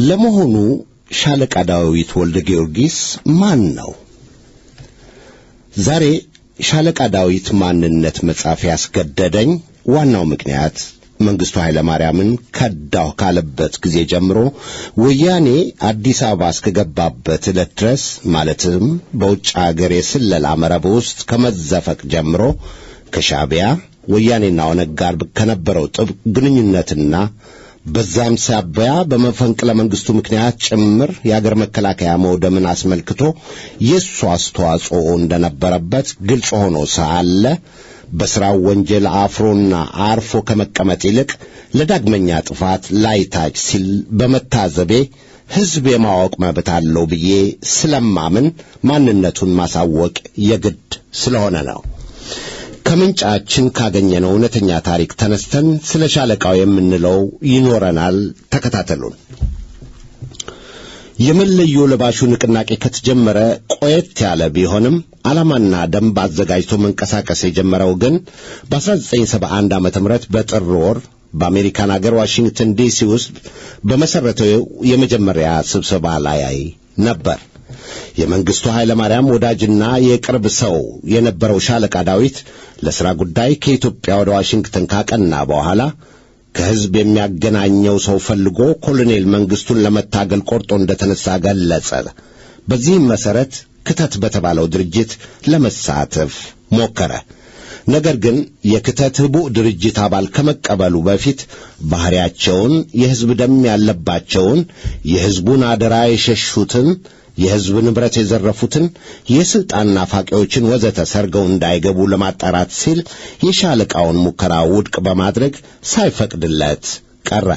ለመሆኑ ሻለቃ ዳዊት ወልደ ጊዮርጊስ ማን ነው? ዛሬ ሻለቃ ዳዊት ማንነት መጻፍ ያስገደደኝ ዋናው ምክንያት መንግስቱ ኃይለ ማርያምን ከዳው ካለበት ጊዜ ጀምሮ ወያኔ አዲስ አበባ እስከገባበት ዕለት ድረስ ማለትም በውጭ ሀገር የስለላ መረብ ውስጥ ከመዘፈቅ ጀምሮ ከሻዕቢያ ወያኔና ኦነግ ጋር ከነበረው ጥብቅ ግንኙነትና በዛም ሳቢያ በመፈንቅለ መንግስቱ ምክንያት ጭምር የአገር መከላከያ መውደምን አስመልክቶ የሱ አስተዋጽኦ እንደነበረበት ግልጽ ሆኖ ሳለ በስራው ወንጀል አፍሮና አርፎ ከመቀመጥ ይልቅ ለዳግመኛ ጥፋት ላይታች ሲል በመታዘቤ ሕዝብ የማወቅ መብት አለው ብዬ ስለማምን ማንነቱን ማሳወቅ የግድ ስለሆነ ነው። ከምንጫችን ካገኘነው እውነተኛ ታሪክ ተነስተን ስለ ሻለቃው የምንለው ይኖረናል። ተከታተሉን። የመለዮ ለባሹ ንቅናቄ ከተጀመረ ቆየት ያለ ቢሆንም ዓላማና ደንብ አዘጋጅቶ መንቀሳቀስ የጀመረው ግን በ1971 ዓመተ ምህረት በጥር ወር በአሜሪካን አገር ዋሽንግተን ዲሲ ውስጥ በመሰረተው የመጀመሪያ ስብሰባ ላይ ነበር። የመንግስቱ ኃይለ ማርያም ወዳጅና የቅርብ ሰው የነበረው ሻለቃ ዳዊት ለሥራ ጉዳይ ከኢትዮጵያ ወደ ዋሽንግተን ካቀና በኋላ ከሕዝብ የሚያገናኘው ሰው ፈልጎ ኮሎኔል መንግስቱን ለመታገል ቆርጦ እንደተነሳ ገለጸ። በዚህም መሰረት ክተት በተባለው ድርጅት ለመሳተፍ ሞከረ። ነገር ግን የክተት ህቡዕ ድርጅት አባል ከመቀበሉ በፊት ባህሪያቸውን የሕዝብ ደም ያለባቸውን የሕዝቡን አደራ የሸሹትን የሕዝብ ንብረት የዘረፉትን የስልጣን ናፋቂዎችን ወዘተ ሰርገው እንዳይገቡ ለማጣራት ሲል የሻለቃውን ሙከራ ውድቅ በማድረግ ሳይፈቅድለት ቀረ።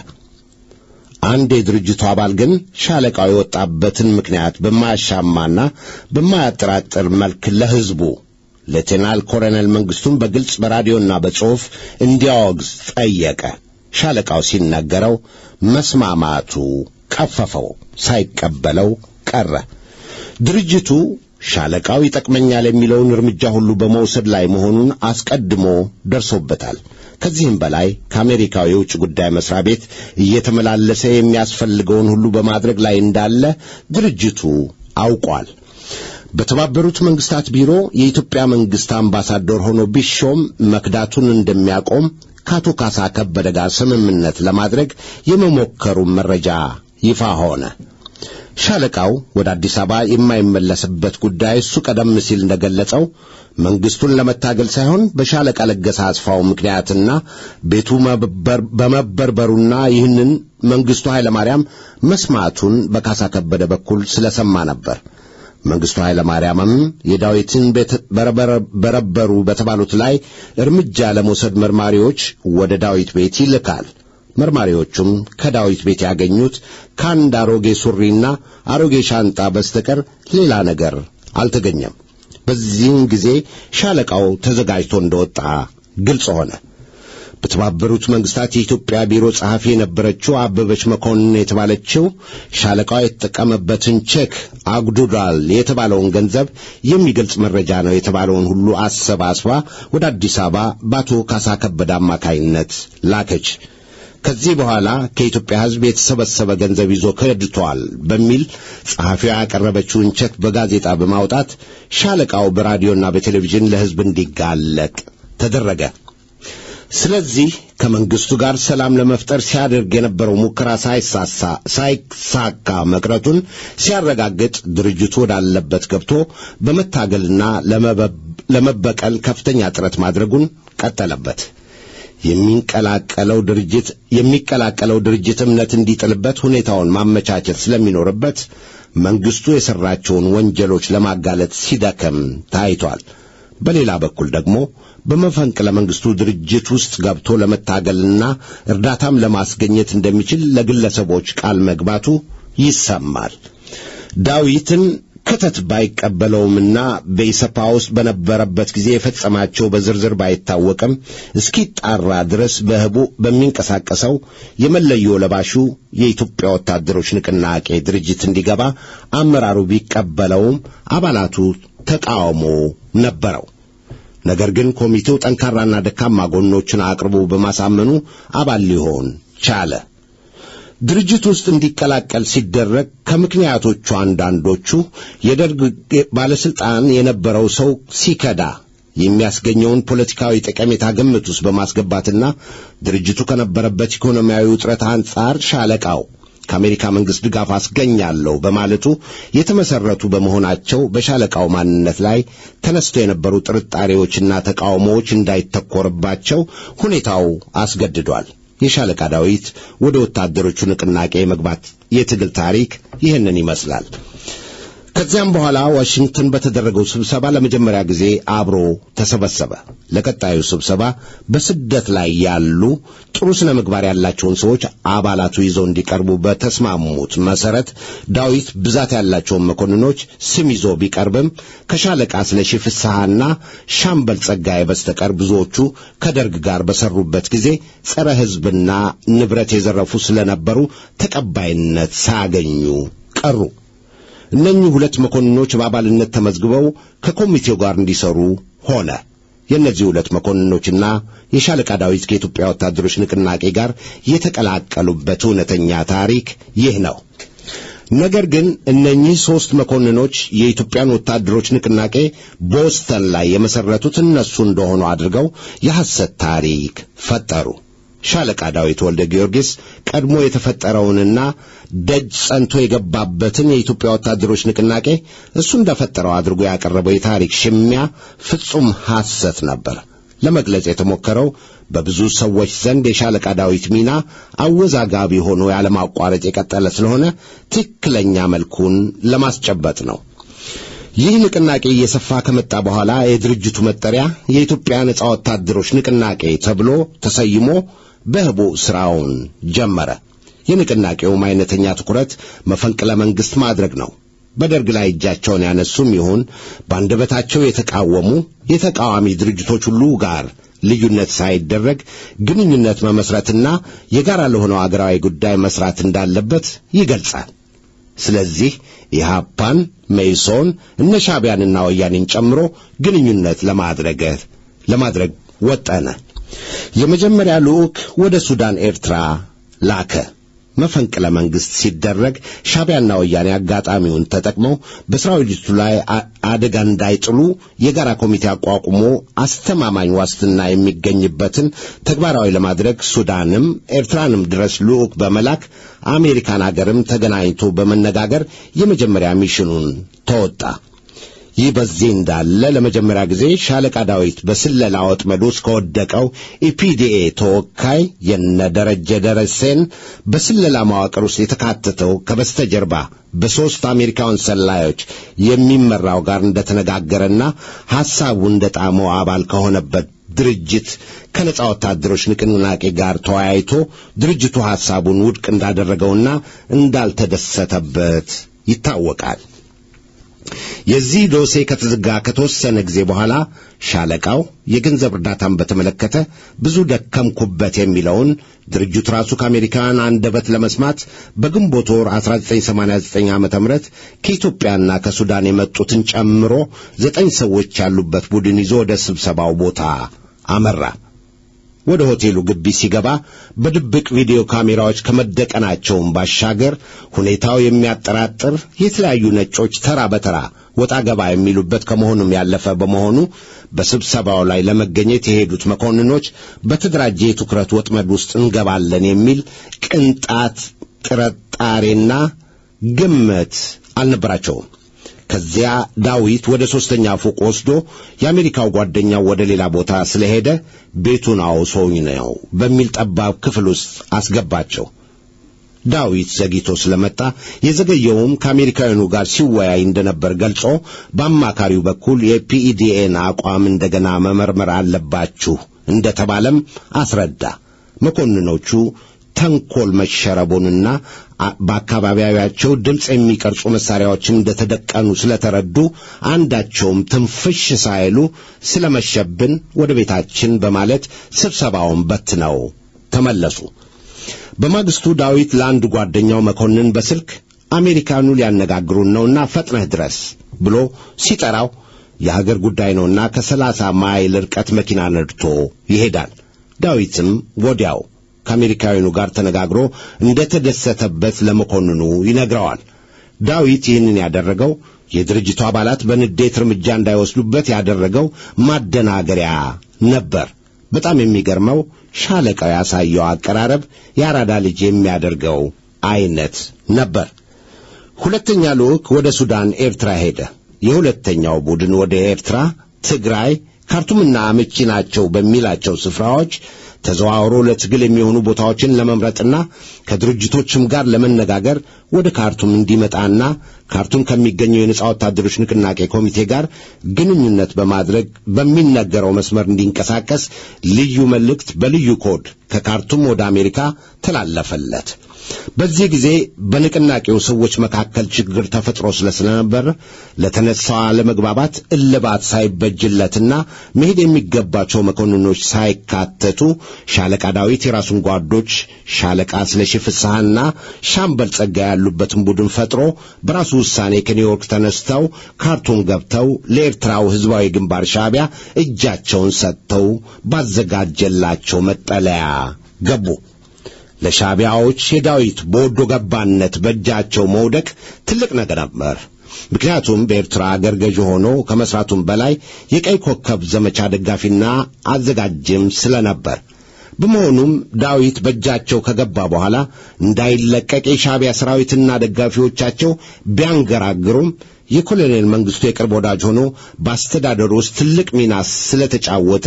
አንድ የድርጅቱ አባል ግን ሻለቃው የወጣበትን ምክንያት በማያሻማና በማያጠራጥር መልክ ለሕዝቡ ሌተናል ኮሎኔል መንግስቱን በግልጽ በራዲዮና በጽሑፍ እንዲያወግዝ ጠየቀ። ሻለቃው ሲነገረው መስማማቱ ቀፈፈው፣ ሳይቀበለው ቀረ። ድርጅቱ ሻለቃው ይጠቅመኛል የሚለውን እርምጃ ሁሉ በመውሰድ ላይ መሆኑን አስቀድሞ ደርሶበታል። ከዚህም በላይ ከአሜሪካው የውጭ ጉዳይ መስሪያ ቤት እየተመላለሰ የሚያስፈልገውን ሁሉ በማድረግ ላይ እንዳለ ድርጅቱ አውቋል። በተባበሩት መንግስታት ቢሮ የኢትዮጵያ መንግስት አምባሳደር ሆኖ ቢሾም መክዳቱን እንደሚያቆም ከአቶ ካሳ ከበደ ጋር ስምምነት ለማድረግ የመሞከሩ መረጃ ይፋ ሆነ። ሻለቃው ወደ አዲስ አበባ የማይመለስበት ጉዳይ እሱ ቀደም ሲል እንደገለጸው መንግስቱን ለመታገል ሳይሆን በሻለቃ ለገሰ አስፋው ምክንያትና ቤቱ በመበርበሩና ይህንን መንግስቱ ኃይለ ማርያም መስማቱን በካሳ ከበደ በኩል ስለሰማ ነበር። መንግስቱ ኃይለ ማርያምም የዳዊትን ቤት በረበሩ በተባሉት ላይ እርምጃ ለመውሰድ መርማሪዎች ወደ ዳዊት ቤት ይልካል። መርማሪዎቹም ከዳዊት ቤት ያገኙት ከአንድ አሮጌ ሱሪና አሮጌ ሻንጣ በስተቀር ሌላ ነገር አልተገኘም። በዚህም ጊዜ ሻለቃው ተዘጋጅቶ እንደወጣ ግልጽ ሆነ። በተባበሩት መንግስታት የኢትዮጵያ ቢሮ ጸሐፊ የነበረችው አበበች መኮንን የተባለችው ሻለቃው የተጠቀመበትን ቼክ አጉዱዳል የተባለውን ገንዘብ የሚገልጽ መረጃ ነው የተባለውን ሁሉ አሰባስባ ወደ አዲስ አበባ በአቶ ካሳ ከበደ አማካይነት ላከች። ከዚህ በኋላ ከኢትዮጵያ ሕዝብ የተሰበሰበ ገንዘብ ይዞ ከድቷል በሚል ጸሐፊዋ ያቀረበችውን ቼክ በጋዜጣ በማውጣት ሻለቃው በራዲዮና በቴሌቪዥን ለሕዝብ እንዲጋለጥ ተደረገ። ስለዚህ ከመንግስቱ ጋር ሰላም ለመፍጠር ሲያደርግ የነበረው ሙከራ ሳይሳካ መቅረቱን ሲያረጋግጥ ድርጅቱ ወዳለበት ገብቶ በመታገልና ለመበቀል ከፍተኛ ጥረት ማድረጉን ቀጠለበት። የሚቀላቀለው ድርጅት እምነት እንዲጥልበት ሁኔታውን ማመቻቸት ስለሚኖርበት መንግስቱ የሰራቸውን ወንጀሎች ለማጋለጥ ሲደከም ታይቷል። በሌላ በኩል ደግሞ በመፈንቅለ መንግስቱ ድርጅት ውስጥ ገብቶ ለመታገልና እርዳታም ለማስገኘት እንደሚችል ለግለሰቦች ቃል መግባቱ ይሰማል። ዳዊትን ከተት ባይቀበለውምና በኢሰፓ ውስጥ በነበረበት ጊዜ የፈጸማቸው በዝርዝር ባይታወቅም እስኪጣራ ድረስ በህቡ በሚንቀሳቀሰው የመለዮ ለባሹ የኢትዮጵያ ወታደሮች ንቅናቄ ድርጅት እንዲገባ አመራሩ ቢቀበለውም አባላቱ ተቃውሞ ነበረው። ነገር ግን ኮሚቴው ጠንካራና ደካማ ጎኖችን አቅርቦ በማሳመኑ አባል ሊሆን ቻለ። ድርጅት ውስጥ እንዲቀላቀል ሲደረግ ከምክንያቶቹ አንዳንዶቹ የደርግ ባለስልጣን የነበረው ሰው ሲከዳ የሚያስገኘውን ፖለቲካዊ ጠቀሜታ ግምት ውስጥ በማስገባትና ድርጅቱ ከነበረበት ኢኮኖሚያዊ ውጥረት አንጻር ሻለቃው ከአሜሪካ መንግስት ድጋፍ አስገኛለሁ በማለቱ የተመሰረቱ በመሆናቸው በሻለቃው ማንነት ላይ ተነስተው የነበሩ ጥርጣሬዎችና ተቃውሞዎች እንዳይተኮርባቸው ሁኔታው አስገድዷል። የሻለቃ ዳዊት ወደ ወታደሮቹ ንቅናቄ መግባት የትግል ታሪክ ይህንን ይመስላል። ከዚያም በኋላ ዋሽንግተን በተደረገው ስብሰባ ለመጀመሪያ ጊዜ አብሮ ተሰበሰበ። ለቀጣዩ ስብሰባ በስደት ላይ ያሉ ጥሩ ስነ ምግባር ያላቸውን ሰዎች አባላቱ ይዘው እንዲቀርቡ በተስማሙት መሰረት ዳዊት ብዛት ያላቸውን መኮንኖች ስም ይዞ ቢቀርብም ከሻለቃ ስለሺ ፍስሐና ሻምበል ጸጋዬ በስተቀር ብዙዎቹ ከደርግ ጋር በሰሩበት ጊዜ ጸረ ሕዝብና ንብረት የዘረፉ ስለነበሩ ተቀባይነት ሳያገኙ ቀሩ። እነኚህ ሁለት መኮንኖች በአባልነት ተመዝግበው ከኮሚቴው ጋር እንዲሰሩ ሆነ። የእነዚህ ሁለት መኮንኖችና የሻለቃ ዳዊት ከኢትዮጵያ ወታደሮች ንቅናቄ ጋር የተቀላቀሉበት እውነተኛ ታሪክ ይህ ነው። ነገር ግን እነኚህ ሦስት መኮንኖች የኢትዮጵያን ወታደሮች ንቅናቄ ቦስተን ላይ የመሰረቱት እነሱ እንደሆኑ አድርገው የሐሰት ታሪክ ፈጠሩ። ሻለቃ ዳዊት ወልደ ጊዮርጊስ ቀድሞ የተፈጠረውንና ደጅ ጸንቶ የገባበትን የኢትዮጵያ ወታደሮች ንቅናቄ እሱ እንደፈጠረው አድርጎ ያቀረበው የታሪክ ሽሚያ ፍጹም ሐሰት ነበር። ለመግለጽ የተሞከረው በብዙ ሰዎች ዘንድ የሻለቃ ዳዊት ሚና አወዛጋቢ ሆኖ ያለማቋረጥ የቀጠለ ስለሆነ ትክክለኛ መልኩን ለማስጨበጥ ነው። ይህ ንቅናቄ እየሰፋ ከመጣ በኋላ የድርጅቱ መጠሪያ የኢትዮጵያ ነጻ ወታደሮች ንቅናቄ ተብሎ ተሰይሞ በህቡ ስራውን ጀመረ። የንቅናቄውም አይነተኛ ትኩረት መፈንቅለ መንግስት ማድረግ ነው። በደርግ ላይ እጃቸውን ያነሱም ይሁን በአንደበታቸው የተቃወሙ የተቃዋሚ ድርጅቶች ሁሉ ጋር ልዩነት ሳይደረግ ግንኙነት መመስረትና የጋራ ለሆነው አገራዊ ጉዳይ መስራት እንዳለበት ይገልጻል። ስለዚህ ኢህአፓን፣ መኢሶን፣ እነ ሻዕቢያንና ወያኔን ጨምሮ ግንኙነት ለማድረግ ወጠነ። የመጀመሪያ ልዑክ ወደ ሱዳን ኤርትራ ላከ። መፈንቅለ መንግስት ሲደረግ ሻዕቢያና ወያኔ አጋጣሚውን ተጠቅመው በሰራዊቱ ላይ አደጋ እንዳይጥሉ የጋራ ኮሚቴ አቋቁሞ አስተማማኝ ዋስትና የሚገኝበትን ተግባራዊ ለማድረግ ሱዳንም ኤርትራንም ድረስ ልዑክ በመላክ አሜሪካን አገርም ተገናኝቶ በመነጋገር የመጀመሪያ ሚሽኑን ተወጣ። ይህ በዚህ እንዳለ ለመጀመሪያ ጊዜ ሻለቃ ዳዊት በስለላ ወጥመድ ውስጥ ከወደቀው ኢፒዲኤ ተወካይ የነደረጀ ደረሴን በስለላ መዋቅር ውስጥ የተካተተው ከበስተጀርባ በሶስት አሜሪካውያን ሰላዮች የሚመራው ጋር እንደተነጋገረና ሐሳቡ እንደጣመው አባል ከሆነበት ድርጅት ከነጻ ወታደሮች ንቅናቄ ጋር ተወያይቶ ድርጅቱ ሐሳቡን ውድቅ እንዳደረገውና እንዳልተደሰተበት ይታወቃል። የዚህ ዶሴ ከተዘጋ ከተወሰነ ጊዜ በኋላ ሻለቃው የገንዘብ እርዳታን በተመለከተ ብዙ ደከምኩበት የሚለውን ድርጅቱ ራሱ ከአሜሪካን አንደበት ለመስማት በግንቦት ወር 1989 ዓ.ም ከኢትዮጵያና ከሱዳን የመጡትን ጨምሮ 9 ሰዎች ያሉበት ቡድን ይዞ ወደ ስብሰባው ቦታ አመራ። ወደ ሆቴሉ ግቢ ሲገባ በድብቅ ቪዲዮ ካሜራዎች ከመደቀናቸውም ባሻገር ሁኔታው የሚያጠራጥር የተለያዩ ነጮች ተራ በተራ ወጣ ገባ የሚሉበት ከመሆኑም ያለፈ በመሆኑ በስብሰባው ላይ ለመገኘት የሄዱት መኮንኖች በተደራጀ የትኩረት ወጥመድ ውስጥ እንገባለን የሚል ቅንጣት ጥርጣሬና ግምት አልነበራቸውም። ከዚያ ዳዊት ወደ ሶስተኛ ፎቅ ወስዶ የአሜሪካው ጓደኛው ወደ ሌላ ቦታ ስለሄደ ቤቱን አውሶኝ ነው በሚል ጠባብ ክፍል ውስጥ አስገባቸው። ዳዊት ዘግይቶ ስለመጣ የዘገየውም ከአሜሪካውያኑ ጋር ሲወያይ እንደነበር ገልጾ በአማካሪው በኩል የፒኢዲኤን አቋም እንደገና መመርመር አለባችሁ እንደተባለም አስረዳ። መኮንኖቹ ተንኮል መሸረቡንና በአካባቢያቸው ድምፅ የሚቀርጹ መሳሪያዎችን እንደተደቀኑ ስለተረዱ አንዳቸውም ትንፍሽ ሳይሉ ስለመሸብን ወደ ቤታችን በማለት ስብሰባውን በትነው ተመለሱ። በማግስቱ ዳዊት ለአንድ ጓደኛው መኮንን በስልክ አሜሪካኑ ሊያነጋግሩን ነውና ፈጥነህ ድረስ ብሎ ሲጠራው የሀገር ጉዳይ ነውና ከ30 ማይል ርቀት መኪና ነድቶ ይሄዳል። ዳዊትም ወዲያው ከአሜሪካውያኑ ጋር ተነጋግሮ እንደተደሰተበት ለመኮንኑ ይነግረዋል። ዳዊት ይህንን ያደረገው የድርጅቱ አባላት በንዴት እርምጃ እንዳይወስዱበት ያደረገው ማደናገሪያ ነበር። በጣም የሚገርመው ሻለቃው ያሳየው አቀራረብ የአራዳ ልጅ የሚያደርገው አይነት ነበር። ሁለተኛ ልዑክ ወደ ሱዳን ኤርትራ ሄደ። የሁለተኛው ቡድን ወደ ኤርትራ፣ ትግራይ፣ ካርቱምና አመቺ ናቸው በሚላቸው ስፍራዎች ተዘዋውሮ ለትግል የሚሆኑ ቦታዎችን ለመምረጥና ከድርጅቶችም ጋር ለመነጋገር ወደ ካርቱም እንዲመጣና ካርቱም ከሚገኘው የነጻ ወታደሮች ንቅናቄ ኮሚቴ ጋር ግንኙነት በማድረግ በሚነገረው መስመር እንዲንቀሳቀስ ልዩ መልእክት በልዩ ኮድ ከካርቱም ወደ አሜሪካ ተላለፈለት። በዚህ ጊዜ በንቅናቄው ሰዎች መካከል ችግር ተፈጥሮ ስለነበር ለተነሳው አለመግባባት እልባት ሳይበጅለትና መሄድ የሚገባቸው መኮንኖች ሳይካተቱ ሻለቃ ዳዊት የራሱን ጓዶች ሻለቃ ስለሺ ፍስሐና ሻምበል ጸጋ ያሉበትን ቡድን ፈጥሮ በራሱ ውሳኔ ከኒውዮርክ ተነስተው ካርቱም ገብተው ለኤርትራው ሕዝባዊ ግንባር ሻዕቢያ እጃቸውን ሰጥተው ባዘጋጀላቸው መጠለያ ገቡ። ለሻዕቢያዎች የዳዊት በወዶ ገባነት በእጃቸው መውደቅ ትልቅ ነገር ነበር። ምክንያቱም በኤርትራ አገር ገዥ ሆኖ ከመስራቱም በላይ የቀይ ኮከብ ዘመቻ ደጋፊና አዘጋጅም ስለነበር፣ በመሆኑም ዳዊት በእጃቸው ከገባ በኋላ እንዳይለቀቅ የሻዕቢያ ሰራዊትና ደጋፊዎቻቸው ቢያንገራግሩም የኮሎኔል መንግስቱ የቅርብ ወዳጅ ሆኖ በአስተዳደሩ ውስጥ ትልቅ ሚና ስለተጫወተ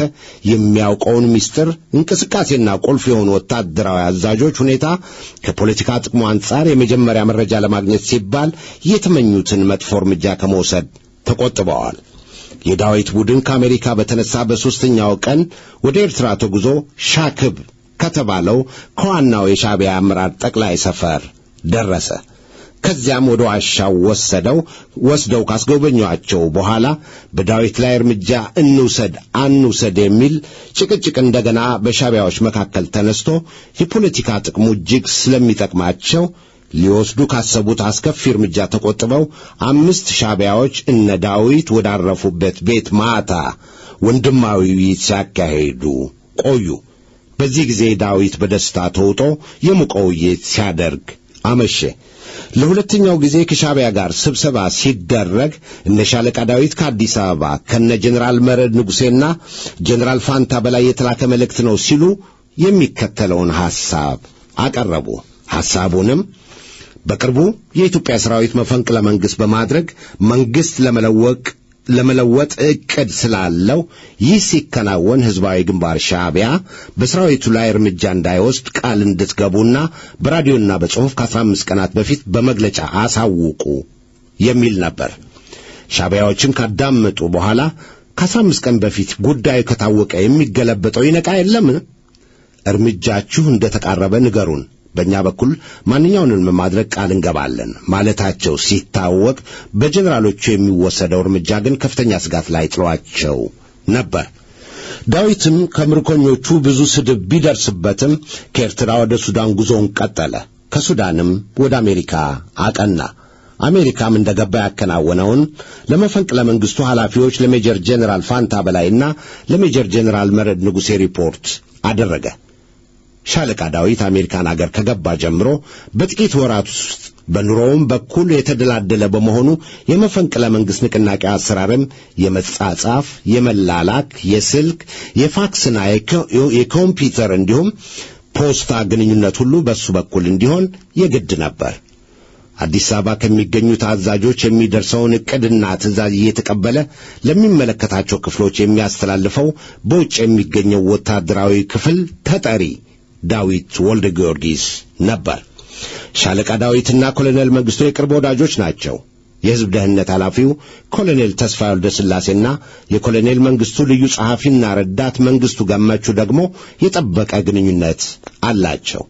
የሚያውቀውን ምስጢር እንቅስቃሴና ቁልፍ የሆኑ ወታደራዊ አዛዦች ሁኔታ ከፖለቲካ ጥቅሙ አንጻር የመጀመሪያ መረጃ ለማግኘት ሲባል የተመኙትን መጥፎ እርምጃ ከመውሰድ ተቆጥበዋል። የዳዊት ቡድን ከአሜሪካ በተነሳ በሦስተኛው ቀን ወደ ኤርትራ ተጉዞ ሻክብ ከተባለው ከዋናው የሻዕቢያ አመራር ጠቅላይ ሰፈር ደረሰ። ከዚያም ወደ ዋሻው ወስደው ካስጎበኟቸው በኋላ በዳዊት ላይ እርምጃ አንውሰድ የሚል ጭቅጭቅ እንደገና በሻዕቢያዎች መካከል ተነስቶ የፖለቲካ ጥቅሙ እጅግ ስለሚጠቅማቸው ሊወስዱ ካሰቡት አስከፊ እርምጃ ተቆጥበው 5 ሻዕቢያዎች እነ ዳዊት ወዳረፉበት ቤት ማታ ወንድማዊ ውይይት ሲያካሂዱ ቆዩ። በዚህ ጊዜ ዳዊት በደስታ ተውጦ የሞቀ ውይይት ሲያደርግ አመሸ። ለሁለተኛው ጊዜ ከሻዕቢያ ጋር ስብሰባ ሲደረግ እነ ሻለቃ ዳዊት ከአዲስ አበባ ከነ ጀነራል መረድ ንጉሴና ጀነራል ፋንታ በላይ የተላከ መልእክት ነው ሲሉ የሚከተለውን ሐሳብ አቀረቡ። ሐሳቡንም በቅርቡ የኢትዮጵያ ሰራዊት መፈንቅለ መንግስት በማድረግ መንግስት ለመለወጥ ዕቅድ ስላለው ይህ ሲከናወን ሕዝባዊ ግንባር ሻዕቢያ በሰራዊቱ ላይ እርምጃ እንዳይወስድ ቃል እንድትገቡና በራዲዮና በጽሑፍ ከ15 ቀናት በፊት በመግለጫ አሳውቁ የሚል ነበር። ሻዕቢያዎችም ካዳመጡ በኋላ ከ15 ቀን በፊት ጉዳዩ ከታወቀ የሚገለበጠው ይነቃ የለም፣ እርምጃችሁ እንደተቃረበ ንገሩን፣ በእኛ በኩል ማንኛውንም ማድረግ ቃል እንገባለን ማለታቸው ሲታወቅ በጀነራሎቹ የሚወሰደው እርምጃ ግን ከፍተኛ ስጋት ላይ ጥሏቸው ነበር። ዳዊትም ከምርኮኞቹ ብዙ ስድብ ቢደርስበትም ከኤርትራ ወደ ሱዳን ጉዞውን ቀጠለ። ከሱዳንም ወደ አሜሪካ አቀና። አሜሪካም እንደገባ ያከናወነውን ለመፈንቅለ መንግስቱ ኃላፊዎች ለሜጀር ጀነራል ፋንታ በላይና ለሜጀር ጀነራል መረድ ንጉሴ ሪፖርት አደረገ። ሻለቃ ዳዊት አሜሪካን አገር ከገባ ጀምሮ በጥቂት ወራት ውስጥ በኑሮውም በኩል የተደላደለ በመሆኑ የመፈንቅለ መንግስት ንቅናቄ አሰራርም የመጻጻፍ፣ የመላላክ፣ የስልክ፣ የፋክስና የኮምፒውተር እንዲሁም ፖስታ ግንኙነት ሁሉ በሱ በኩል እንዲሆን የግድ ነበር። አዲስ አበባ ከሚገኙት አዛዦች የሚደርሰውን ዕቅድና ትዕዛዝ እየተቀበለ ለሚመለከታቸው ክፍሎች የሚያስተላልፈው በውጭ የሚገኘው ወታደራዊ ክፍል ተጠሪ ዳዊት ወልደ ጊዮርጊስ ነበር። ሻለቃ ዳዊትና ኮሎኔል መንግስቱ የቅርብ ወዳጆች ናቸው። የሕዝብ ደህንነት ኃላፊው ኮሎኔል ተስፋዬ ወልደ ሥላሴና የኮሎኔል መንግስቱ ልዩ ጸሐፊና ረዳት መንግስቱ ገመቹ ደግሞ የጠበቀ ግንኙነት አላቸው።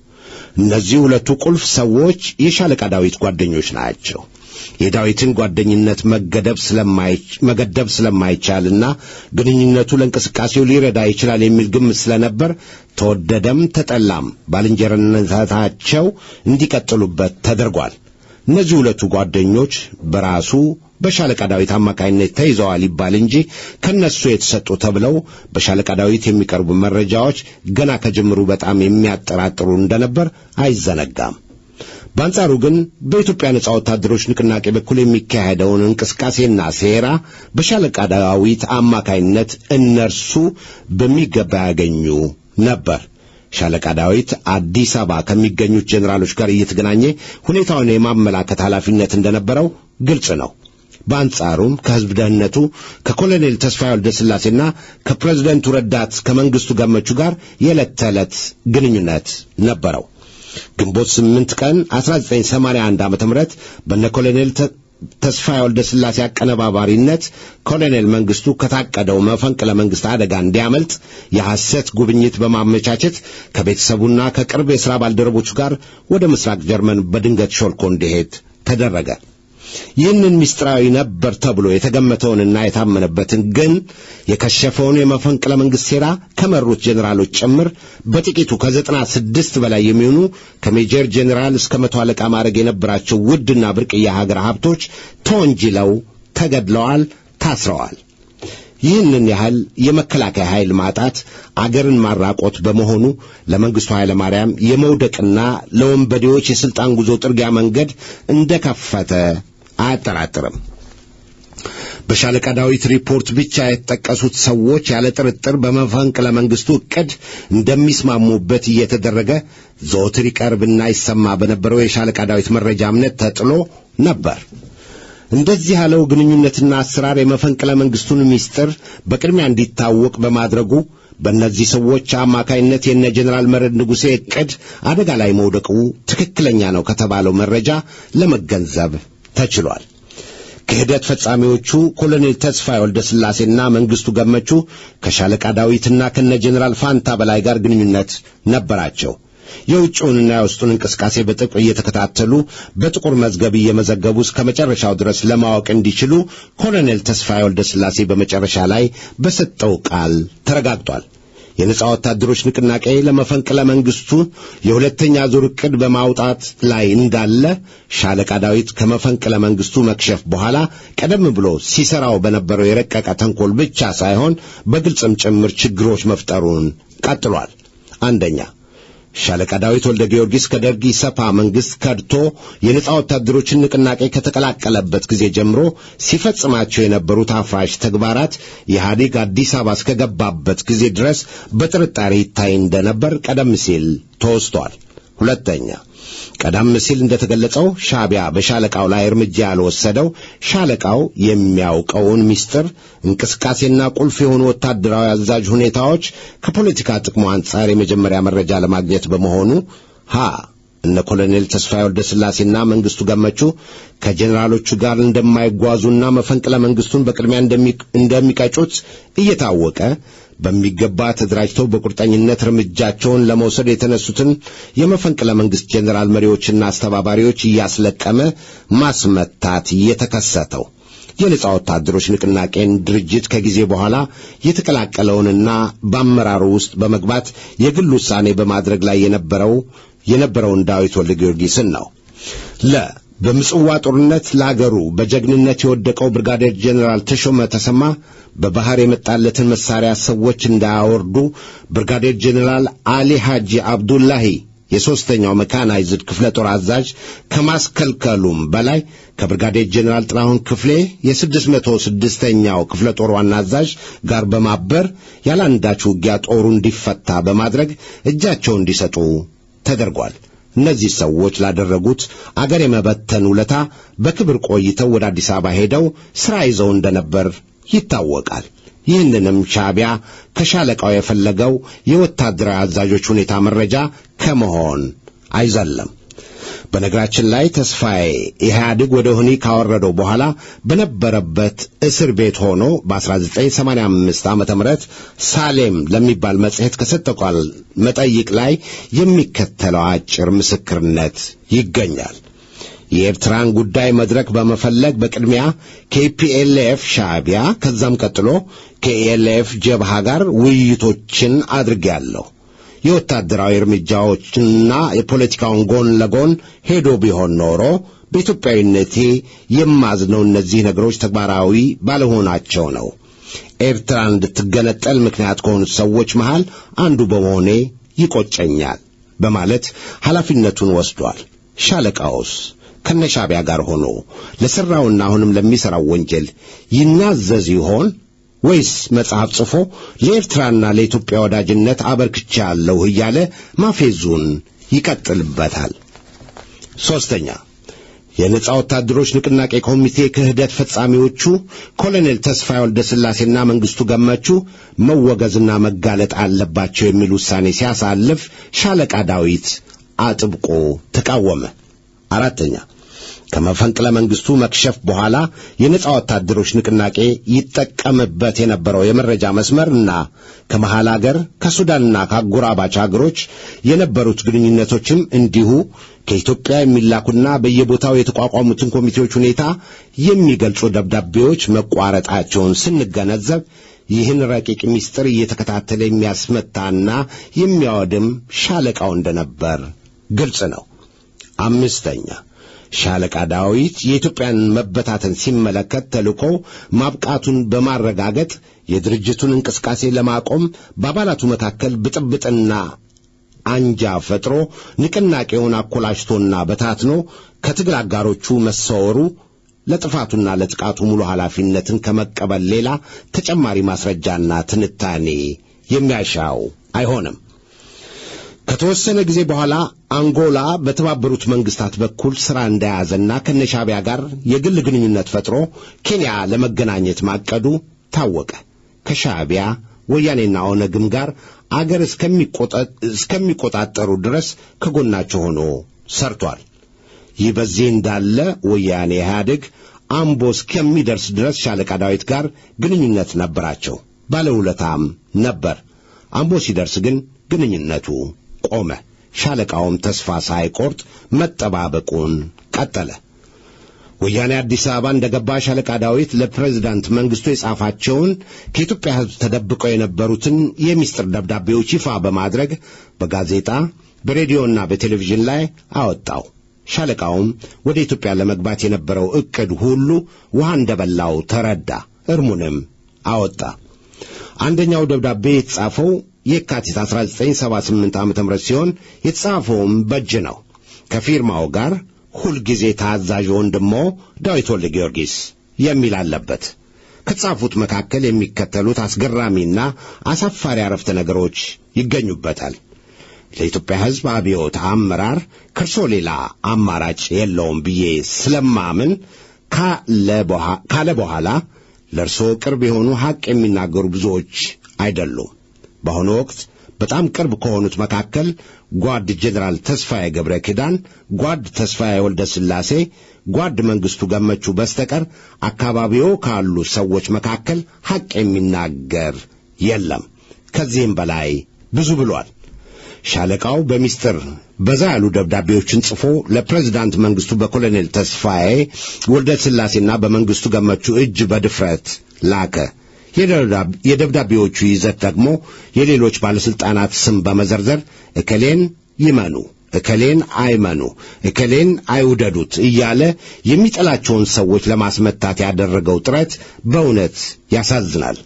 እነዚህ ሁለቱ ቁልፍ ሰዎች የሻለቃ ዳዊት ጓደኞች ናቸው። የዳዊትን ጓደኝነት መገደብ ስለማይቻልና ግንኙነቱ ለእንቅስቃሴው ሊረዳ ይችላል የሚል ግምት ስለነበር ተወደደም ተጠላም ባልንጀርነታቸው እንዲቀጥሉበት ተደርጓል። እነዚህ ሁለቱ ጓደኞች በራሱ በሻለቃ ዳዊት አማካይነት ተይዘዋል ይባል እንጂ ከነሱ የተሰጡ ተብለው በሻለቃ ዳዊት የሚቀርቡ መረጃዎች ገና ከጅምሩ በጣም የሚያጠራጥሩ እንደነበር አይዘነጋም። በአንጻሩ ግን በኢትዮጵያ ነጻ ወታደሮች ንቅናቄ በኩል የሚካሄደውን እንቅስቃሴና ሴራ በሻለቃ ዳዊት አማካይነት እነርሱ በሚገባ ያገኙ ነበር። ሻለቃ ዳዊት አዲስ አበባ ከሚገኙት ጄኔራሎች ጋር እየተገናኘ ሁኔታውን የማመላከት ኃላፊነት እንደነበረው ግልጽ ነው። በአንጻሩም ከህዝብ ደህንነቱ ከኮሎኔል ተስፋዬ ወልደስላሴና ከፕሬዝዳንቱ ረዳት ከመንግስቱ ገመቹ ጋር የዕለት ተዕለት ግንኙነት ነበረው። ግንቦት 8 ቀን 1981 ዓ.ም በነ ኮሎኔል ተስፋዬ ወልደስላሴ አቀነባባሪነት ኮሎኔል መንግስቱ ከታቀደው መፈንቅለ መንግስት አደጋ እንዲያመልጥ የሐሰት ጉብኝት በማመቻቸት ከቤተሰቡና ከቅርብ የሥራ ባልደረቦቹ ጋር ወደ ምስራቅ ጀርመን በድንገት ሾልኮ እንዲሄድ ተደረገ። ይህንን ምስጢራዊ ነበር ተብሎ የተገመተውንና የታመነበትን ግን የከሸፈውን የመፈንቅለ መንግስት ሴራ ከመሩት ጄኔራሎች ጭምር በጥቂቱ ከ96 በላይ የሚሆኑ ከሜጀር ጄኔራል እስከ መቶ አለቃ ማዕረግ የነበራቸው ውድና ብርቅዬ ሀገር ሀብቶች ተወንጅለው ተገድለዋል፣ ታስረዋል። ይህንን ያህል የመከላከያ ኃይል ማጣት አገርን ማራቆት በመሆኑ ለመንግስቱ ኃይለ ማርያም የመውደቅና ለወንበዴዎች የስልጣን ጉዞ ጥርጊያ መንገድ እንደከፈተ አያጠራጥርም። በሻለቃ ዳዊት ሪፖርት ብቻ የተጠቀሱት ሰዎች ያለ ጥርጥር በመፈንቅለ መንግስቱ ዕቅድ እንደሚስማሙበት እየተደረገ ዘወትር ይቀርብና ይሰማ በነበረው የሻለቃ ዳዊት መረጃ እምነት ተጥሎ ነበር። እንደዚህ ያለው ግንኙነትና አሰራር የመፈንቅለ መንግስቱን ምስጢር በቅድሚያ እንዲታወቅ በማድረጉ በእነዚህ ሰዎች አማካይነት የነ ጄኔራል መረድ ንጉሴ ዕቅድ አደጋ ላይ መውደቁ ትክክለኛ ነው ከተባለው መረጃ ለመገንዘብ ተችሏል። ክህደት ፈጻሚዎቹ ኮሎኔል ተስፋዬ ወልደስላሴና መንግስቱ ገመቹ ከሻለቃ ዳዊትና ከነ ጄኔራል ፋንታ በላይ ጋር ግንኙነት ነበራቸው። የውጭውንና የውስጡን እንቅስቃሴ በጥብቅ እየተከታተሉ በጥቁር መዝገብ እየመዘገቡ እስከ መጨረሻው ድረስ ለማወቅ እንዲችሉ ኮሎኔል ተስፋዬ ወልደስላሴ በመጨረሻ ላይ በሰጠው ቃል ተረጋግጧል። የነጻ ወታደሮች ንቅናቄ ለመፈንቅለ መንግስቱ የሁለተኛ ዙር ዕቅድ በማውጣት ላይ እንዳለ ሻለቃ ዳዊት ከመፈንቅለ መንግስቱ መክሸፍ በኋላ ቀደም ብሎ ሲሰራው በነበረው የረቀቀ ተንኮል ብቻ ሳይሆን በግልጽም ጭምር ችግሮች መፍጠሩን ቀጥሏል። አንደኛ፣ ሻለቃ ዳዊት ወልደ ጊዮርጊስ ከደርግ ኢሰፓ መንግስት ከድቶ የነጻ ወታደሮችን ንቅናቄ ከተቀላቀለበት ጊዜ ጀምሮ ሲፈጽማቸው የነበሩት አፍራሽ ተግባራት ኢህአዴግ አዲስ አበባ እስከገባበት ጊዜ ድረስ በጥርጣሬ ይታይ እንደነበር ቀደም ሲል ተወስቷል። ሁለተኛ፣ ቀደም ሲል እንደተገለጸው ሻዕቢያ በሻለቃው ላይ እርምጃ ያልወሰደው ሻለቃው የሚያውቀውን ምስጢር እንቅስቃሴና ቁልፍ የሆኑ ወታደራዊ አዛዥ ሁኔታዎች ከፖለቲካ ጥቅሙ አንጻር የመጀመሪያ መረጃ ለማግኘት በመሆኑ እነ ኮሎኔል ተስፋዬ ወልደስላሴና መንግስቱ ገመቹ ከጄኔራሎቹ ጋር እንደማይጓዙና መፈንቅለ መንግስቱን በቅድሚያ እንደሚቀጩት እየታወቀ በሚገባ ተደራጅተው በቁርጠኝነት እርምጃቸውን ለመውሰድ የተነሱትን የመፈንቅለ መንግስት ጄኔራል መሪዎችና አስተባባሪዎች እያስለቀመ ማስመታት የተከሰተው የነጻ ወታደሮች ንቅናቄን ድርጅት ከጊዜ በኋላ የተቀላቀለውንና በአመራሩ ውስጥ በመግባት የግል ውሳኔ በማድረግ ላይ የነበረውን ዳዊት ወልደ ጊዮርጊስን ነው። በምጽዋ ጦርነት ለአገሩ በጀግንነት የወደቀው ብርጋዴር ጄኔራል ተሾመ ተሰማ በባህር የመጣለትን መሳሪያ ሰዎች እንዳያወርዱ ብርጋዴር ጄኔራል አሊ ሐጂ አብዱላሂ የሶስተኛው መካናይዝድ ክፍለ ጦር አዛዥ ከማስከልከሉም በላይ ከብርጋዴር ጄኔራል ጥላሁን ክፍሌ የ606ኛው ክፍለ ጦር ዋና አዛዥ ጋር በማበር ያላንዳች ውጊያ ጦሩ እንዲፈታ በማድረግ እጃቸውን እንዲሰጡ ተደርጓል። እነዚህ ሰዎች ላደረጉት አገር የመበተን ውለታ በክብር ቆይተው ወደ አዲስ አበባ ሄደው ሥራ ይዘው እንደነበር ይታወቃል። ይህንንም ሻዕቢያ ከሻለቃው የፈለገው የወታደራዊ አዛዦች ሁኔታ መረጃ ከመሆን አይዘለም። በነገራችን ላይ ተስፋዬ ኢህአዴግ ወደ ሆኒ ካወረደው በኋላ በነበረበት እስር ቤት ሆኖ በ1985 ዓ.ም ሳሌም ለሚባል መጽሔት ከሰጠው ቃለ መጠይቅ ላይ የሚከተለው አጭር ምስክርነት ይገኛል። የኤርትራን ጉዳይ መድረክ በመፈለግ በቅድሚያ ከፒኤልኤፍ ሻዕቢያ ከዛም ቀጥሎ ከኤልኤፍ ጀብሃ ጋር ውይይቶችን አድርጌያለሁ። የወታደራዊ እርምጃዎችና የፖለቲካውን ጎን ለጎን ሄዶ ቢሆን ኖሮ በኢትዮጵያዊነቴ የማዝነው እነዚህ ነገሮች ተግባራዊ ባለመሆናቸው ነው። ኤርትራ እንድትገነጠል ምክንያት ከሆኑት ሰዎች መሃል አንዱ በመሆኔ ይቆጨኛል በማለት ኃላፊነቱን ወስዷል። ሻለቃውስ ከነሻቢያ ጋር ሆኖ ለሰራውና አሁንም ለሚሰራው ወንጀል ይናዘዝ ይሆን ወይስ መጽሐፍ ጽፎ ለኤርትራና ለኢትዮጵያ ወዳጅነት አበርክቻለሁ እያለ ማፌዙን ይቀጥልበታል? ሶስተኛ የነጻ ወታደሮች ንቅናቄ ኮሚቴ ክህደት ፈጻሚዎቹ ኮሎኔል ተስፋዬ ወልደስላሴና መንግስቱ ገመቹ መወገዝና መጋለጥ አለባቸው የሚል ውሳኔ ሲያሳልፍ ሻለቃ ዳዊት አጥብቆ ተቃወመ። አራተኛ ከመፈንቅለ መንግስቱ መክሸፍ በኋላ የነጻ ወታደሮች ንቅናቄ ይጠቀምበት የነበረው የመረጃ መስመርና ከመሃል አገር ከሱዳንና ከአጎራባች አገሮች የነበሩት ግንኙነቶችም እንዲሁ ከኢትዮጵያ የሚላኩና በየቦታው የተቋቋሙትን ኮሚቴዎች ሁኔታ የሚገልጹ ደብዳቤዎች መቋረጣቸውን ስንገነዘብ ይህን ረቂቅ ሚስጥር እየተከታተለ የሚያስመታና የሚያወድም ሻለቃው እንደነበር ግልጽ ነው። አምስተኛ ሻለቃ ዳዊት የኢትዮጵያን መበታተን ሲመለከት ተልኮ ማብቃቱን በማረጋገጥ የድርጅቱን እንቅስቃሴ ለማቆም በአባላቱ መካከል ብጥብጥና አንጃ ፈጥሮ ንቅናቄውን አኮላሽቶና በታትኖ ከትግል አጋሮቹ መሰወሩ ለጥፋቱና ለጥቃቱ ሙሉ ኃላፊነትን ከመቀበል ሌላ ተጨማሪ ማስረጃና ትንታኔ የሚያሻው አይሆንም። ከተወሰነ ጊዜ በኋላ አንጎላ በተባበሩት መንግስታት በኩል ሥራ እንደያዘና ከነሻቢያ ጋር የግል ግንኙነት ፈጥሮ ኬንያ ለመገናኘት ማቀዱ ታወቀ። ከሻቢያ ወያኔና ኦነግም ጋር አገር እስከሚቆጣጠሩ ድረስ ከጎናቸው ሆኖ ሰርቷል። ይህ በዚህ እንዳለ ወያኔ ኢህአዴግ አምቦ እስከሚደርስ ድረስ ሻለቃ ዳዊት ጋር ግንኙነት ነበራቸው፣ ባለውለታም ነበር። አምቦ ሲደርስ ግን ግንኙነቱ ቆመ። ሻለቃውም ተስፋ ሳይቆርጥ መጠባበቁን ቀጠለ። ወያኔ አዲስ አበባ እንደገባ ሻለቃ ዳዊት ለፕሬዝዳንት መንግስቱ የጻፋቸውን ከኢትዮጵያ ሕዝብ ተደብቀው የነበሩትን የሚስጥር ደብዳቤዎች ይፋ በማድረግ በጋዜጣ በሬዲዮና በቴሌቪዥን ላይ አወጣው። ሻለቃውም ወደ ኢትዮጵያ ለመግባት የነበረው ዕቅድ ሁሉ ውሃ እንደበላው ተረዳ፣ እርሙንም አወጣ። አንደኛው ደብዳቤ የተጻፈው የካቲት 1978 ዓ.ም ሲሆን የተጻፈውም በእጅ ነው። ከፊርማው ጋር ሁልጊዜ ታዛዥ ወንድሞ ዳዊት ወልደ ጊዮርጊስ የሚል አለበት። ከተጻፉት መካከል የሚከተሉት አስገራሚና አሳፋሪ አረፍተ ነገሮች ይገኙበታል። ለኢትዮጵያ ሕዝብ አብዮት አመራር ከርሶ ሌላ አማራጭ የለውም ብዬ ስለማምን ካለ በኋላ ለርሶ ቅርብ የሆኑ ሐቅ የሚናገሩ ብዙዎች አይደሉም። በአሁኑ ወቅት በጣም ቅርብ ከሆኑት መካከል ጓድ ጀነራል ተስፋዬ ገብረ ኪዳን፣ ጓድ ተስፋዬ ወልደ ስላሴ፣ ጓድ መንግስቱ ገመቹ በስተቀር አካባቢው ካሉ ሰዎች መካከል ሐቅ የሚናገር የለም። ከዚህም በላይ ብዙ ብሏል። ሻለቃው በሚስጥር በዛ ያሉ ደብዳቤዎችን ጽፎ ለፕሬዝዳንት መንግስቱ በኮሎኔል ተስፋዬ ወልደ ስላሴና በመንግስቱ ገመቹ እጅ በድፍረት ላከ። የደብዳቤዎቹ ይዘት ደግሞ የሌሎች ባለስልጣናት ስም በመዘርዘር እከሌን ይመኑ፣ እከሌን አይመኑ፣ እከሌን አይውደዱት እያለ የሚጠላቸውን ሰዎች ለማስመታት ያደረገው ጥረት በእውነት ያሳዝናል።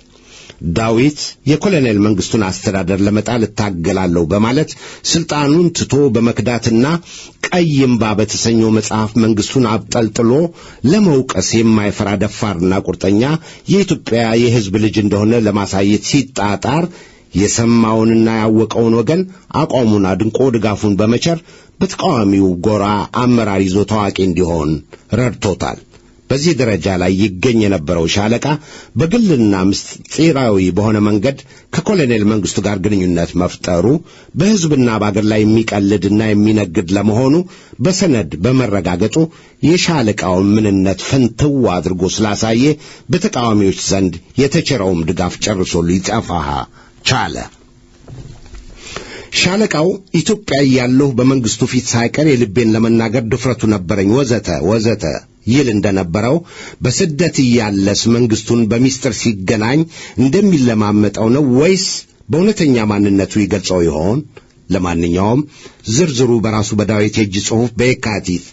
ዳዊት የኮሎኔል መንግስቱን አስተዳደር ለመጣል እታገላለሁ በማለት ስልጣኑን ትቶ በመክዳትና ቀይ እምባ በተሰኘው መጽሐፍ መንግስቱን አብጠልጥሎ ለመውቀስ የማይፈራ ደፋርና ቁርጠኛ የኢትዮጵያ የሕዝብ ልጅ እንደሆነ ለማሳየት ሲጣጣር የሰማውንና ያወቀውን ወገን አቋሙን አድንቆ ድጋፉን በመቸር በተቃዋሚው ጎራ አመራር ይዞ ታዋቂ እንዲሆን ረድቶታል። በዚህ ደረጃ ላይ ይገኝ የነበረው ሻለቃ በግልና ምስጢራዊ በሆነ መንገድ ከኮሎኔል መንግስቱ ጋር ግንኙነት መፍጠሩ በሕዝብና በአገር ላይ የሚቀልድና የሚነግድ ለመሆኑ በሰነድ በመረጋገጡ የሻለቃውን ምንነት ፍንትው አድርጎ ስላሳየ በተቃዋሚዎች ዘንድ የተቸረውም ድጋፍ ጨርሶ ሊጠፋ ቻለ። ሻለቃው ኢትዮጵያ ያለው በመንግስቱ ፊት ሳይቀር የልቤን ለመናገር ድፍረቱ ነበረኝ ወዘተ ይል እንደነበረው በስደት ያለስ መንግስቱን በሚስጥር ሲገናኝ እንደሚለማመጠው ነው ወይስ በእውነተኛ ማንነቱ ይገልጸው ይሆን? ለማንኛውም ዝርዝሩ በራሱ በዳዊት የእጅ ጽሑፍ በየካቲት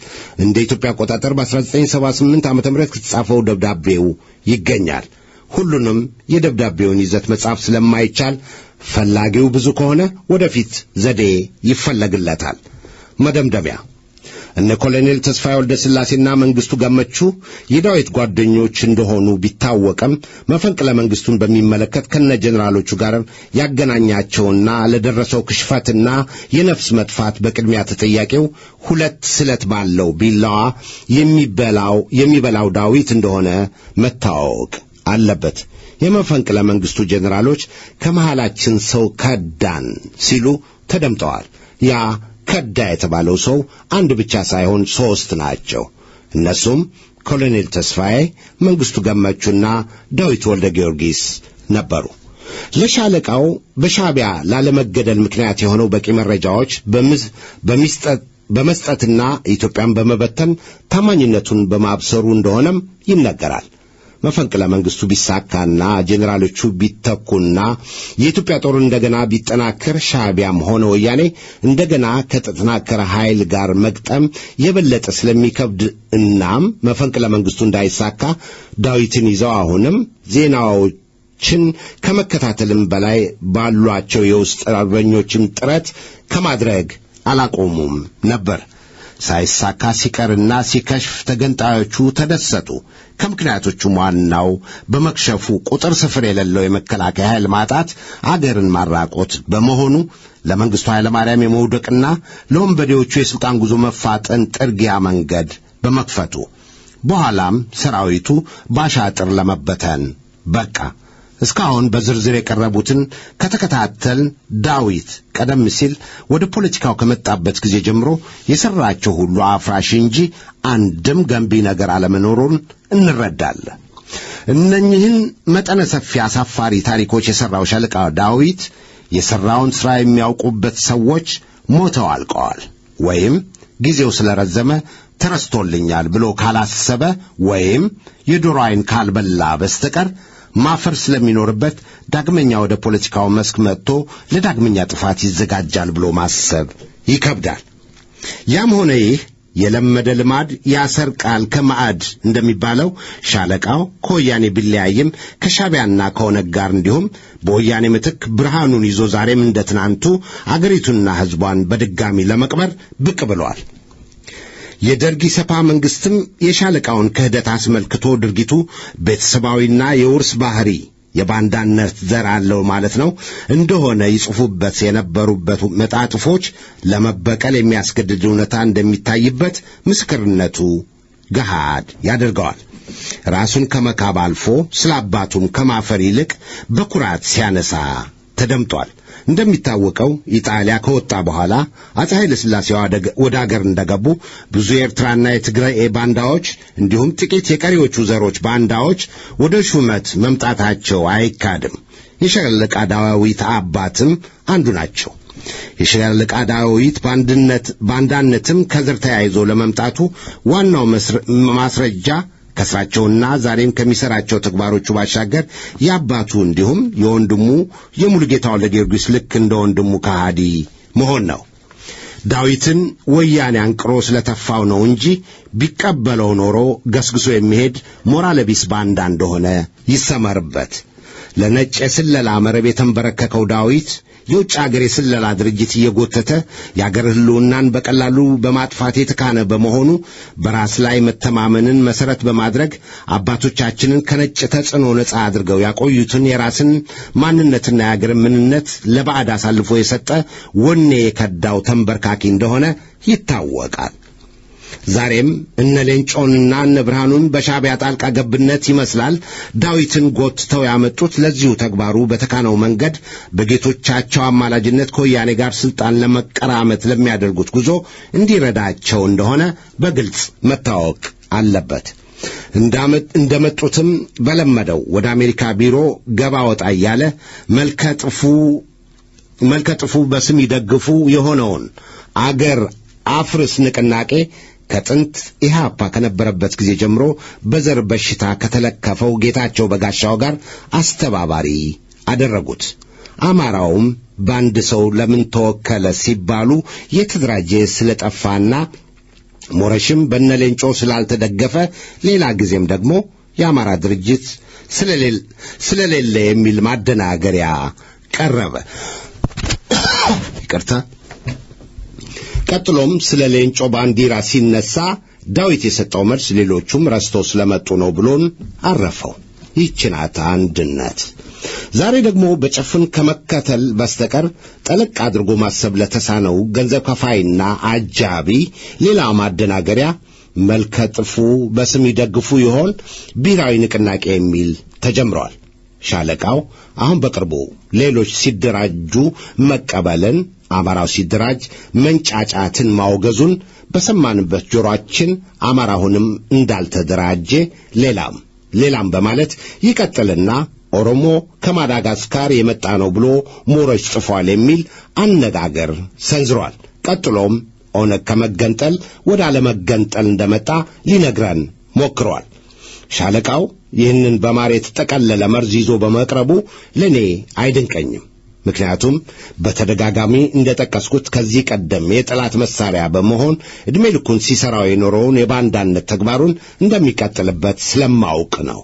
እንደ ኢትዮጵያ አቆጣጠር በ1978 ዓመተ ምህረት ከተጻፈው ደብዳቤው ይገኛል። ሁሉንም የደብዳቤውን ይዘት መጻፍ ስለማይቻል ፈላጊው ብዙ ከሆነ ወደፊት ዘዴ ይፈለግለታል። መደምደሚያ እነ ኮሎኔል ተስፋዬ ወልደ ስላሴና መንግስቱ ገመቹ የዳዊት ጓደኞች እንደሆኑ ቢታወቅም መፈንቅለ መንግስቱን በሚመለከት ከነ ጀነራሎቹ ጋር ያገናኛቸውና ለደረሰው ክሽፈትና የነፍስ መጥፋት በቅድሚያ ተጠያቂው ሁለት ስለት ባለው ቢላዋ የሚበላው ዳዊት እንደሆነ መታወቅ አለበት። የመፈንቅለ መንግስቱ ጀነራሎች ከመሃላችን ሰው ከዳን ሲሉ ተደምጠዋል። ያ ከዳ የተባለው ሰው አንድ ብቻ ሳይሆን ሶስት ናቸው። እነሱም ኮሎኔል ተስፋዬ፣ መንግስቱ ገመቹና ዳዊት ወልደ ጊዮርጊስ ነበሩ። ለሻለቃው በሻቢያ ላለመገደል ምክንያት የሆነው በቂ መረጃዎች በመስጠትና ኢትዮጵያን በመበተን ታማኝነቱን በማብሰሩ እንደሆነም ይነገራል። መፈንቅለ መንግስቱ ቢሳካና ጀነራሎቹ ቢተኩና የኢትዮጵያ ጦር እንደገና ቢጠናከር ሻቢያም ሆነ ወያኔ እንደገና ከተጠናከረ ኃይል ጋር መግጠም የበለጠ ስለሚከብድ እናም መፈንቅለ መንግስቱ እንዳይሳካ ዳዊትን ይዘው አሁንም ዜናዎችን ከመከታተልም በላይ ባሏቸው የውስጥ አርበኞችም ጥረት ከማድረግ አላቆሙም ነበር። ሳይሳካ ሲቀርና ሲከሽፍ ተገንጣዮቹ ተደሰቱ። ከምክንያቶቹም ዋናው በመክሸፉ ቁጥር ስፍር የሌለው የመከላከያ ኃይል ማጣት አገርን ማራቆት በመሆኑ ለመንግስቱ ኃይለ ማርያም የመውደቅና ለወንበዴዎቹ የስልጣን ጉዞ መፋጠን ጥርጊያ መንገድ በመክፈቱ በኋላም ሰራዊቱ ባሻጥር ለመበተን በቃ። እስካሁን በዝርዝር የቀረቡትን ከተከታተል ዳዊት ቀደም ሲል ወደ ፖለቲካው ከመጣበት ጊዜ ጀምሮ የሰራቸው ሁሉ አፍራሽ እንጂ አንድም ገንቢ ነገር አለመኖሩን እንረዳለን። እነኚህን መጠነ ሰፊ አሳፋሪ ታሪኮች የሰራው ሻለቃ ዳዊት የሰራውን ሥራ የሚያውቁበት ሰዎች ሞተው አልቀዋል፣ ወይም ጊዜው ስለረዘመ ተረስቶልኛል ብሎ ካላሰበ ወይም የዶሮ ዓይን ካልበላ በስተቀር ማፈር ስለሚኖርበት ዳግመኛ ወደ ፖለቲካው መስክ መጥቶ ለዳግመኛ ጥፋት ይዘጋጃል ብሎ ማሰብ ይከብዳል። ያም ሆነ ይህ የለመደ ልማድ ያሰርቃል ከማዕድ እንደሚባለው ሻለቃው ከወያኔ ቢለያይም ከሻቢያና ከኦነግ ጋር እንዲሁም በወያኔ ምትክ ብርሃኑን ይዞ ዛሬም እንደ ትናንቱ አገሪቱንና ሕዝቧን በድጋሚ ለመቅበር ብቅ ብሏል። የደርግ ኢሰፓ መንግስትም የሻለቃውን ክህደት አስመልክቶ ድርጊቱ ቤተሰባዊና የውርስ ባህሪ የባንዳነት ዘር አለው ማለት ነው እንደሆነ ይጽፉበት የነበሩበት መጣጥፎች ለመበቀል የሚያስገድድ እውነታ እንደሚታይበት ምስክርነቱ ገሃድ ያደርገዋል። ራሱን ከመካብ አልፎ ስለ አባቱም ከማፈር ይልቅ በኩራት ሲያነሳ ተደምጧል። እንደሚታወቀው ኢጣሊያ ከወጣ በኋላ አፄ ኃይለ ሥላሴ ወደ አገር እንደገቡ ብዙ የኤርትራና የትግራይ ባንዳዎች እንዲሁም ጥቂት የቀሪዎቹ ዘሮች ባንዳዎች ወደ ሹመት መምጣታቸው አይካድም። የሻለቃ ዳዊት አባትም አንዱ ናቸው። የሻለቃ ዳዊት ባንዳነትም ከዘር ተያይዞ ለመምጣቱ ዋናው ማስረጃ ከስራቸውና ዛሬም ከሚሰራቸው ተግባሮቹ ባሻገር ያባቱ እንዲሁም የወንድሙ የሙሉጌታ ወልደ ጊዮርጊስ ልክ እንደ ወንድሙ ከሃዲ መሆን ነው። ዳዊትን ወያኔ አንቅሮ ስለተፋው ነው እንጂ ቢቀበለው ኖሮ ገስግሶ የሚሄድ ሞራል ቢስ ባንዳ እንደሆነ ይሰመርበት። ለነጭ የስለላ መረብ የተንበረከከው ዳዊት የውጭ አገር የስለላ ድርጅት እየጎተተ የአገር ህልውናን በቀላሉ በማጥፋት የተካነ በመሆኑ በራስ ላይ መተማመንን መሰረት በማድረግ አባቶቻችንን ከነጭ ተጽዕኖ ነጻ አድርገው ያቆዩትን የራስን ማንነትና የአገር ምንነት ለባዕድ አሳልፎ የሰጠ ወኔ የከዳው ተንበርካኪ እንደሆነ ይታወቃል። ዛሬም እነ ሌንጮንና እነ ብርሃኑን በሻቢያ ጣልቃ ገብነት ይመስላል ዳዊትን ጎትተው ያመጡት ለዚሁ ተግባሩ በተካነው መንገድ በጌቶቻቸው አማላጅነት ከወያኔ ጋር ስልጣን ለመቀራመት ለሚያደርጉት ጉዞ እንዲረዳቸው እንደሆነ በግልጽ መታወቅ አለበት። እንደመጡትም በለመደው ወደ አሜሪካ ቢሮ ገባ ወጣ እያለ መልከጥፉ በስም ይደግፉ የሆነውን አገር አፍርስ ንቅናቄ ከጥንት ኢህአፓ ከነበረበት ጊዜ ጀምሮ በዘር በሽታ ከተለከፈው ጌታቸው በጋሻው ጋር አስተባባሪ አደረጉት። አማራውም በአንድ ሰው ለምን ተወከለ ሲባሉ የተደራጀ ስለጠፋና ሞረሽም በነሌንጮ ስላልተደገፈ ሌላ ጊዜም ደግሞ የአማራ ድርጅት ስለሌለ የሚል ማደናገሪያ ቀረበ። ይቅርታ። ቀጥሎም ስለ ሌንጮ ባንዲራ ሲነሳ ዳዊት የሰጠው መልስ ሌሎቹም ረስተው ስለመጡ ነው ብሎን አረፈው። ይህችናት አንድነት። ዛሬ ደግሞ በጨፍን ከመከተል በስተቀር ጠለቅ አድርጎ ማሰብ ለተሳነው ገንዘብ ከፋይና አጃቢ ሌላ ማደናገሪያ መልከጥፉ በስም ይደግፉ ይሆን ብሔራዊ ንቅናቄ የሚል ተጀምሯል። ሻለቃው አሁን በቅርቡ ሌሎች ሲደራጁ መቀበልን፣ አማራው ሲደራጅ መንጫጫትን ማውገዙን በሰማንበት ጆሮአችን አማራውንም እንዳልተደራጀ ሌላም በማለት ይቀጥልና ኦሮሞ ከማዳጋስካር የመጣ ነው ብሎ ሞረሽ ጽፏል የሚል አነጋገር ሰንዝሯል። ቀጥሎም ኦነግ ከመገንጠል ወደ አለመገንጠል እንደመጣ ሊነግረን ሞክሯል። ሻለቃው ይህንን በማር የተጠቀለለ መርዝ ይዞ በመቅረቡ ለኔ አይደንቀኝም። ምክንያቱም በተደጋጋሚ እንደጠቀስኩት ከዚህ ቀደም የጠላት መሳሪያ በመሆን እድሜ ልኩን ሲሰራው የኖረውን የባንዳነት ተግባሩን እንደሚቀጥልበት ስለማውቅ ነው።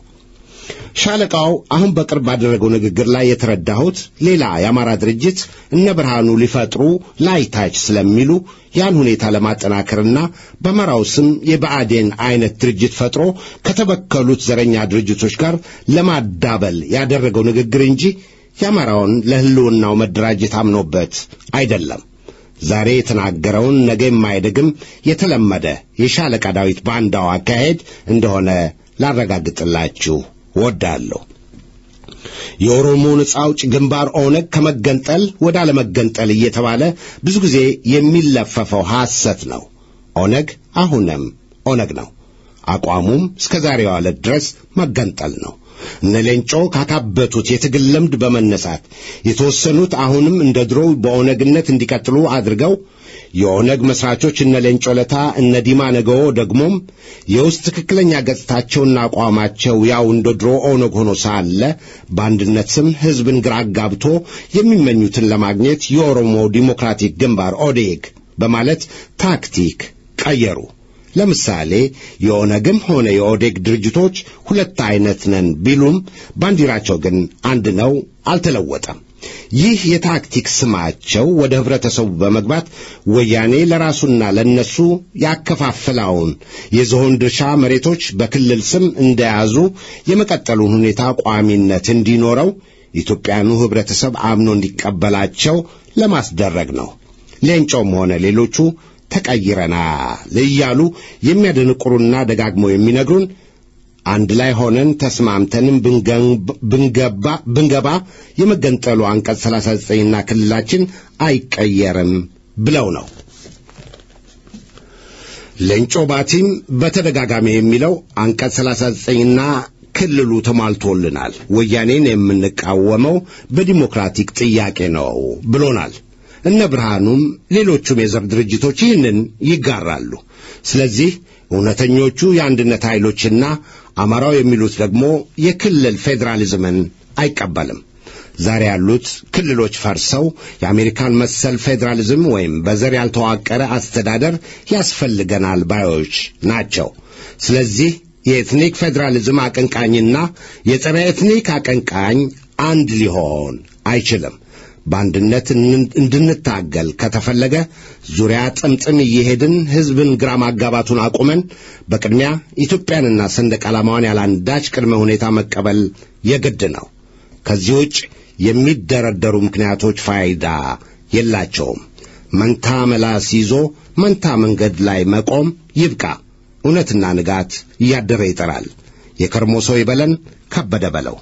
ሻለቃው አሁን በቅርብ ባደረገው ንግግር ላይ የተረዳሁት ሌላ የአማራ ድርጅት እነ ብርሃኑ ሊፈጥሩ ላይታች ስለሚሉ ያን ሁኔታ ለማጠናከርና በአማራው ስም የብአዴን አይነት ድርጅት ፈጥሮ ከተበከሉት ዘረኛ ድርጅቶች ጋር ለማዳበል ያደረገው ንግግር እንጂ የአማራውን ለህልውናው መደራጀት አምኖበት አይደለም። ዛሬ የተናገረውን ነገ የማይደግም የተለመደ የሻለቃ ዳዊት ባንዳው አካሄድ እንደሆነ ላረጋግጥላችሁ ወዳለሁ። የኦሮሞ ነጻ አውጪ ግንባር ኦነግ ከመገንጠል ወደ አለመገንጠል እየተባለ ብዙ ጊዜ የሚለፈፈው ሐሰት ነው። ኦነግ አሁንም ኦነግ ነው። አቋሙም እስከ ዛሬው ዕለት ድረስ መገንጠል ነው። እነ ሌንጮ ካካበቱት የትግል ልምድ በመነሳት የተወሰኑት አሁንም እንደ ድሮው በኦነግነት እንዲቀጥሉ አድርገው የኦነግ መስራቾች እነ ሌንጮ ለታ እነ ዲማ ነገዎ ደግሞም የውስጥ ትክክለኛ ገጽታቸውና አቋማቸው ያው እንደ ድሮ ኦነግ ሆኖ ሳለ በአንድነት ስም ሕዝብን ግራ አጋብቶ የሚመኙትን ለማግኘት የኦሮሞ ዲሞክራቲክ ግንባር ኦዴግ በማለት ታክቲክ ቀየሩ። ለምሳሌ የኦነግም ሆነ የኦዴግ ድርጅቶች ሁለት አይነት ነን ቢሉም ባንዲራቸው ግን አንድ ነው፣ አልተለወጠም። ይህ የታክቲክ ስማቸው ወደ ህብረተሰቡ በመግባት ወያኔ ለራሱና ለነሱ ያከፋፈላውን የዝሆን ድርሻ መሬቶች በክልል ስም እንደያዙ የመቀጠሉን ሁኔታ ቋሚነት እንዲኖረው ኢትዮጵያኑ ህብረተሰብ አምኖ እንዲቀበላቸው ለማስደረግ ነው። ሌንጮም ሆነ ሌሎቹ ተቀይረናል እያሉ የሚያደንቁሩና ደጋግመው የሚነግሩን አንድ ላይ ሆነን ተስማምተንም ብንገባ የመገንጠሉ አንቀጽ 39ና ክልላችን አይቀየርም ብለው ነው። ሌንጮ ባቲም በተደጋጋሚ የሚለው አንቀጽ 39ና ክልሉ ተሟልቶልናል፣ ወያኔን የምንቃወመው በዲሞክራቲክ ጥያቄ ነው ብሎናል። እነ ብርሃኑም ሌሎቹም የዘር ድርጅቶች ይህንን ይጋራሉ። ስለዚህ እውነተኞቹ የአንድነት ኃይሎችና አማራው የሚሉት ደግሞ የክልል ፌዴራሊዝምን አይቀበልም። ዛሬ ያሉት ክልሎች ፈርሰው የአሜሪካን መሰል ፌዴራሊዝም ወይም በዘር ያልተዋቀረ አስተዳደር ያስፈልገናል ባዮች ናቸው። ስለዚህ የኤትኒክ ፌዴራሊዝም አቀንቃኝና የጸረ ኤትኒክ አቀንቃኝ አንድ ሊሆን አይችልም። በአንድነት እንድንታገል ከተፈለገ ዙሪያ ጥምጥም እየሄድን ሕዝብን ግራ ማጋባቱን አቁመን በቅድሚያ ኢትዮጵያንና ሰንደቅ ዓላማዋን ያላንዳች ቅድመ ሁኔታ መቀበል የግድ ነው። ከዚህ ውጭ የሚደረደሩ ምክንያቶች ፋይዳ የላቸውም። መንታ መላስ ይዞ መንታ መንገድ ላይ መቆም ይብቃ። እውነትና ንጋት እያደረ ይጠራል። የከርሞ ሰው ይበለን ከበደ በለው።